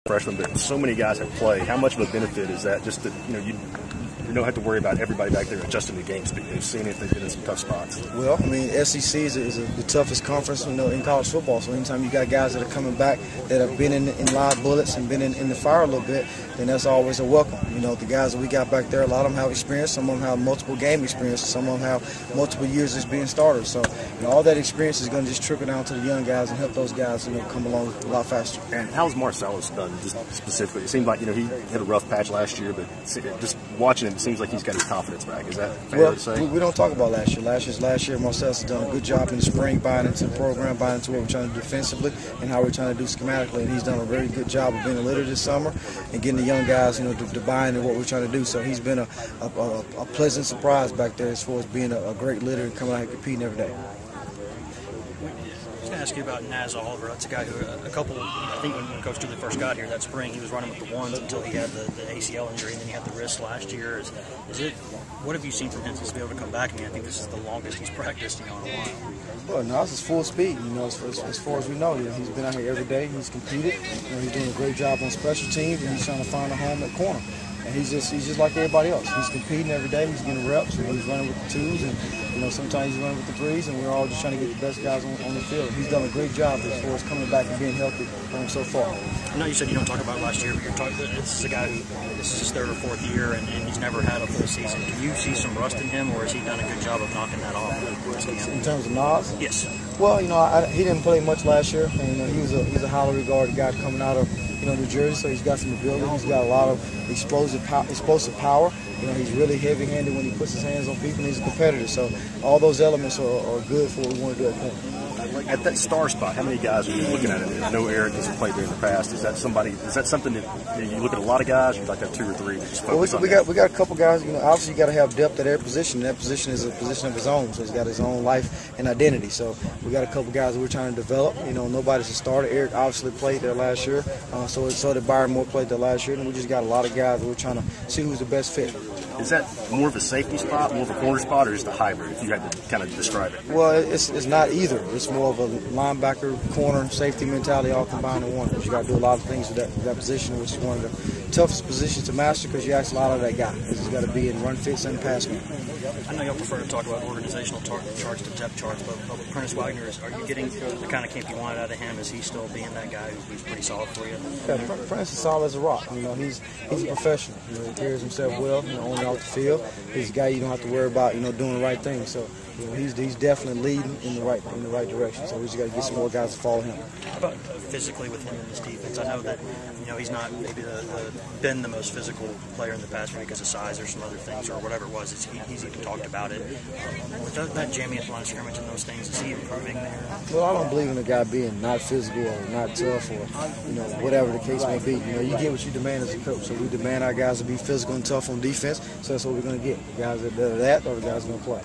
freshman, but so many guys have played. How much of a benefit is that? Just that you don't have to worry about everybody back there adjusting to game speed. They've seen it. They've been in some tough spots. Well, I mean, SEC is the toughest conference in college football. So anytime you got guys that are coming back that have been in live bullets and been in the fire a little bit, then that's always a welcome. The guys that we got back there, a lot of them have experience. Some of them have multiple game experience. Some of them have multiple years as being starters. So all that experience is going to just trickle down to the young guys and help those guys come along a lot faster. And how's Marcellus done just specifically? It seemed like he had a rough patch last year, but just watching him, it seems like he's got his confidence back. Is that fair to say? We don't talk about last year. Last year, Marcellus has done a good job in the spring, buying into the program, buying into what we're trying to do defensively and how we're trying to do schematically. And he's done a very good job of being a leader this summer and getting the young guys, to buy into what we're trying to do. So he's been a pleasant surprise back there as far as being a great leader and coming out and competing every day. I was going to ask you about Naz Oliver. That's a guy who I think when Coach Dooley first got here that spring, he was running with the ones until he had the ACL injury, and then he had the wrist last year. What have you seen from him since to be able to come back? I think this is the longest he's practiced in a while. Well, Naz is full speed. As far as we know, he's been out here every day. He's competed. He's doing a great job on special teams, and he's trying to find a home at corner. And he's just like everybody else. He's competing every day. He's getting reps. He's running with the twos, and sometimes he's running with the threes. And we're all just trying to get the best guys on the field. He's done a great job as far as coming back and being healthy so far. I know you said you don't talk about last year, but this is a guy who this is his third or fourth year, and he's never had a full season. Can you see some rust in him, or has he done a good job of knocking that off? In terms of Naz? Yes. Well, he didn't play much last year, and he's a highly regarded guy coming out of New Jersey, so he's got some ability. He's got a lot of explosive power. He's really heavy-handed when he puts his hands on people, and he's a competitor. So all those elements are good for what we want to do at corner. At that star spot, how many guys are you looking at it? I know Derrick has played there in the past. Is that something that you look at a lot of guys, or you like to have 2 or 3 that just focus on that? We got a couple guys. Obviously you got to have depth at every position. That position is a position of his own, so he's got his own life and identity. So we got a couple guys that we're trying to develop. Nobody's a starter. Derrick obviously played there last year, so did Byron Moore played there last year, and we just got a lot of guys that we're trying to see who's the best fit. Is that more of a safety spot, more of a corner spot, or just a hybrid, if you had to kind of describe it? Well, it's not either. It's more of a linebacker, corner, safety mentality all combined in one. You got to do a lot of things with that position, which is one of the toughest positions to master because you ask a lot of that guy. He's got to be in run fits and pass game. I know y'all prefer to talk about organizational charts to depth charts, but with Prentice Wagner, are you getting the kind of camp you wanted out of him? Is he still being that guy who's pretty solid for you? Yeah, Prentice is solid as a rock. He's a professional. He carries himself well, on and off the field. He's a guy you don't have to worry about, doing the right thing. So he's definitely leading in the right direction. So we just got to get some more guys to follow him. How about physically with him in this defense? I know that he's not maybe been the most physical player in the past, maybe because of size or some other things or whatever it was. He's even talked about it. With that jamming at the line of scrimmage and those things, is he improving there? Well, I don't believe in a guy being not physical or not tough or whatever the case may be. You get what you demand as a coach. So we demand our guys to be physical and tough on defense. So that's what we're going to get. The guys that are that or the guys going to play.